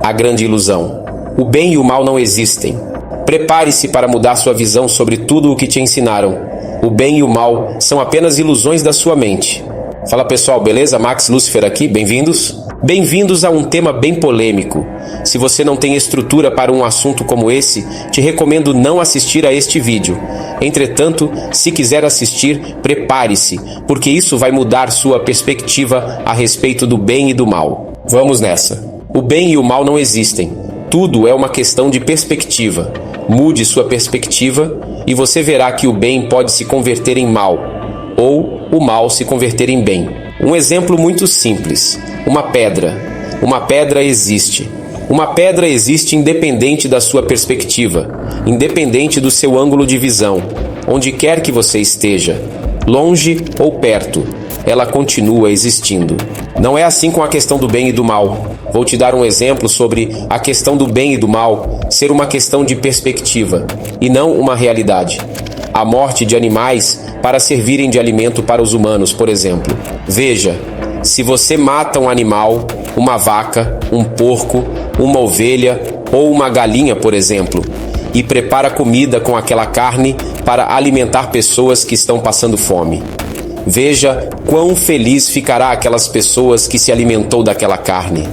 a grande ilusão. O bem e o mal não existem. Prepare-se para mudar sua visão sobre tudo o que te ensinaram. O bem e o mal são apenas ilusões da sua mente. Fala pessoal, beleza? Max Lucifer aqui, bem-vindos? Bem-vindos a um tema bem polêmico. Se você não tem estrutura para um assunto como esse, te recomendo não assistir a este vídeo. Entretanto, se quiser assistir, prepare-se, porque isso vai mudar sua perspectiva a respeito do bem e do mal. Vamos nessa. O bem e o mal não existem. Tudo é uma questão de perspectiva. Mude sua perspectiva e você verá que o bem pode se converter em mal, ou o mal se converter em bem. Um exemplo muito simples. Uma pedra. Uma pedra existe. Uma pedra existe independente da sua perspectiva, independente do seu ângulo de visão, onde quer que você esteja, longe ou perto, ela continua existindo. Não é assim com a questão do bem e do mal. Vou te dar um exemplo sobre a questão do bem e do mal ser uma questão de perspectiva e não uma realidade. A morte de animais para servirem de alimento para os humanos, por exemplo. Veja, se você mata um animal, uma vaca, um porco, uma ovelha ou uma galinha, por exemplo, e prepara comida com aquela carne para alimentar pessoas que estão passando fome. Veja quão feliz ficará aquelas pessoas que se alimentou daquela carne.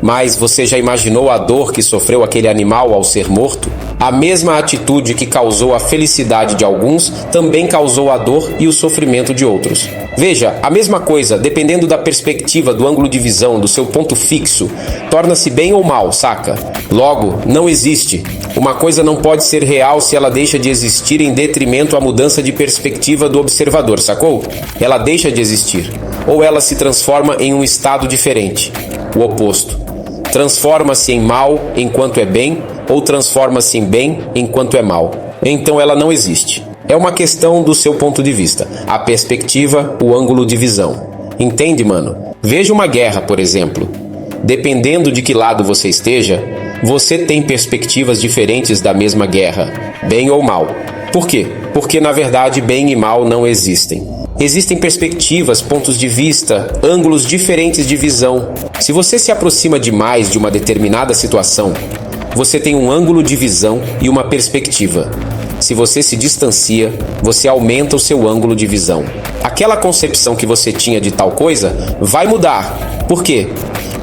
Mas você já imaginou a dor que sofreu aquele animal ao ser morto? A mesma atitude que causou a felicidade de alguns também causou a dor e o sofrimento de outros. Veja, a mesma coisa, dependendo da perspectiva, do ângulo de visão, do seu ponto fixo, torna-se bem ou mal, saca? Logo, não existe. Uma coisa não pode ser real se ela deixa de existir em detrimento à mudança de perspectiva do observador, sacou? Ela deixa de existir. Ou ela se transforma em um estado diferente, o oposto. Transforma-se em mal enquanto é bem, ou transforma-se em bem enquanto é mal. Então ela não existe. É uma questão do seu ponto de vista, a perspectiva, o ângulo de visão. Entende, mano? Veja uma guerra, por exemplo. Dependendo de que lado você esteja, você tem perspectivas diferentes da mesma guerra, bem ou mal. Por quê? Porque, na verdade, bem e mal não existem. Existem perspectivas, pontos de vista, ângulos diferentes de visão. Se você se aproxima demais de uma determinada situação, você tem um ângulo de visão e uma perspectiva. Se você se distancia, você aumenta o seu ângulo de visão. Aquela concepção que você tinha de tal coisa vai mudar. Por quê?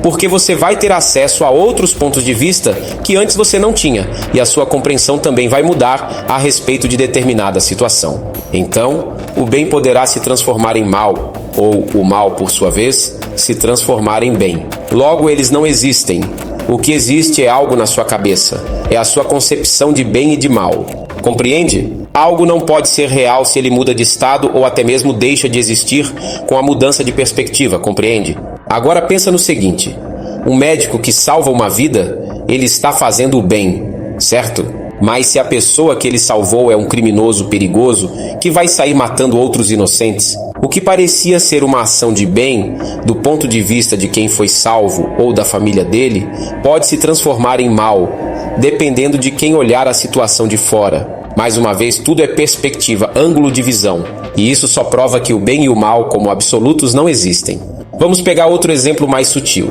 Porque você vai ter acesso a outros pontos de vista que antes você não tinha, e a sua compreensão também vai mudar a respeito de determinada situação. Então, o bem poderá se transformar em mal, ou o mal, por sua vez, se transformar em bem. Logo, eles não existem. O que existe é algo na sua cabeça. É a sua concepção de bem e de mal. Compreende? Algo não pode ser real se ele muda de estado ou até mesmo deixa de existir com a mudança de perspectiva, compreende? Agora pensa no seguinte, um médico que salva uma vida, ele está fazendo o bem, certo? Mas se a pessoa que ele salvou é um criminoso perigoso que vai sair matando outros inocentes, o que parecia ser uma ação de bem, do ponto de vista de quem foi salvo ou da família dele, pode se transformar em mal, dependendo de quem olhar a situação de fora. Mais uma vez, tudo é perspectiva, ângulo de visão, e isso só prova que o bem e o mal, como absolutos, não existem. Vamos pegar outro exemplo mais sutil.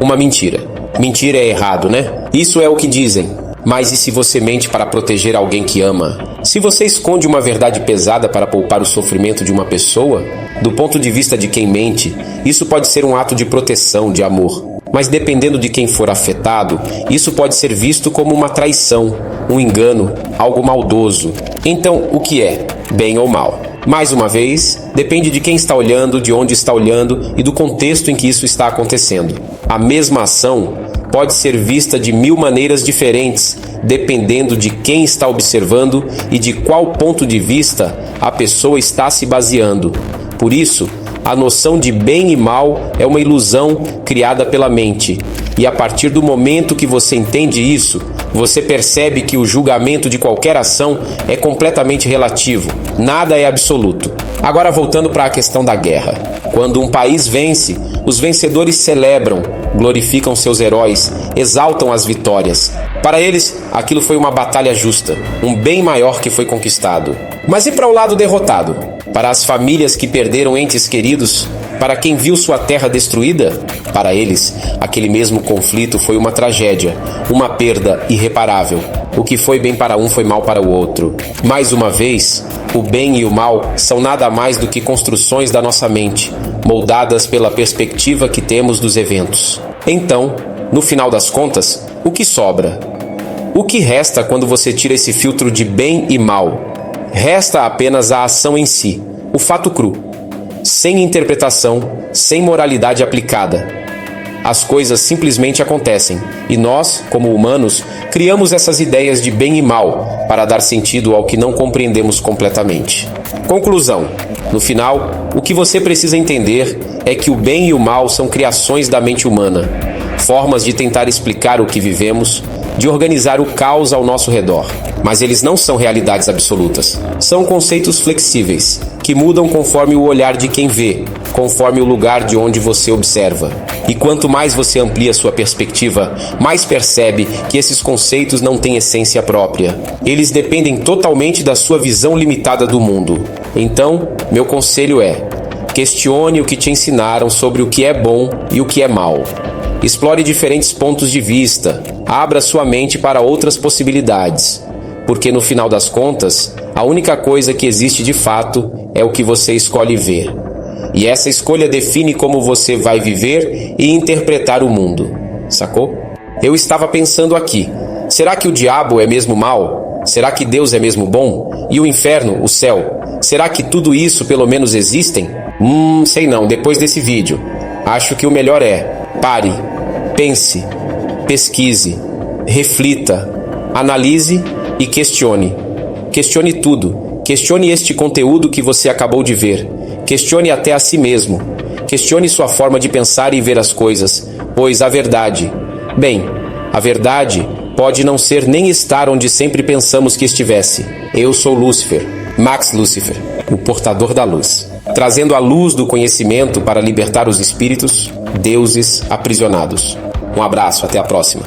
Uma mentira. Mentira é errado, né? Isso é o que dizem. Mas e se você mente para proteger alguém que ama? Se você esconde uma verdade pesada para poupar o sofrimento de uma pessoa, do ponto de vista de quem mente, isso pode ser um ato de proteção, de amor. Mas dependendo de quem for afetado, isso pode ser visto como uma traição, um engano, algo maldoso. Então, o que é? Bem ou mal? Mais uma vez, depende de quem está olhando, de onde está olhando e do contexto em que isso está acontecendo. A mesma ação pode ser vista de 1000 maneiras diferentes, dependendo de quem está observando e de qual ponto de vista a pessoa está se baseando. Por isso, a noção de bem e mal é uma ilusão criada pela mente. E a partir do momento que você entende isso, você percebe que o julgamento de qualquer ação é completamente relativo. Nada é absoluto. Agora voltando para a questão da guerra. Quando um país vence, os vencedores celebram, glorificam seus heróis, exaltam as vitórias. Para eles, aquilo foi uma batalha justa, um bem maior que foi conquistado. Mas e para o lado derrotado? Para as famílias que perderam entes queridos, Para quem viu sua terra destruída, para eles, aquele mesmo conflito foi uma tragédia, uma perda irreparável. O que foi bem para um foi mal para o outro. Mais uma vez, o bem e o mal são nada mais do que construções da nossa mente, moldadas pela perspectiva que temos dos eventos. Então, no final das contas, o que sobra? O que resta quando você tira esse filtro de bem e mal? Resta apenas a ação em si, o fato cru, sem interpretação, sem moralidade aplicada. As coisas simplesmente acontecem, e nós, como humanos, criamos essas ideias de bem e mal para dar sentido ao que não compreendemos completamente. Conclusão: no final, o que você precisa entender é que o bem e o mal são criações da mente humana, formas de tentar explicar o que vivemos, de organizar o caos ao nosso redor. Mas eles não são realidades absolutas. São conceitos flexíveis, que mudam conforme o olhar de quem vê, conforme o lugar de onde você observa. E quanto mais você amplia sua perspectiva, mais percebe que esses conceitos não têm essência própria. Eles dependem totalmente da sua visão limitada do mundo. Então, meu conselho é: questione o que te ensinaram sobre o que é bom e o que é mal. Explore diferentes pontos de vista, abra sua mente para outras possibilidades, porque no final das contas, a única coisa que existe de fato é o que você escolhe ver. E essa escolha define como você vai viver e interpretar o mundo, sacou? Eu estava pensando aqui, será que o diabo é mesmo mal? Será que Deus é mesmo bom? E o inferno, o céu? Será que tudo isso pelo menos existem? Sei não, depois desse vídeo. Acho que o melhor é: pare, pense, pesquise, reflita, analise e questione. Questione tudo. Questione este conteúdo que você acabou de ver. Questione até a si mesmo. Questione sua forma de pensar e ver as coisas, pois a verdade pode não ser nem estar onde sempre pensamos que estivesse. Eu sou Lúcifer, Max Lúcifer, o portador da luz, trazendo a luz do conhecimento para libertar os espíritos, deuses aprisionados. Um abraço, até a próxima.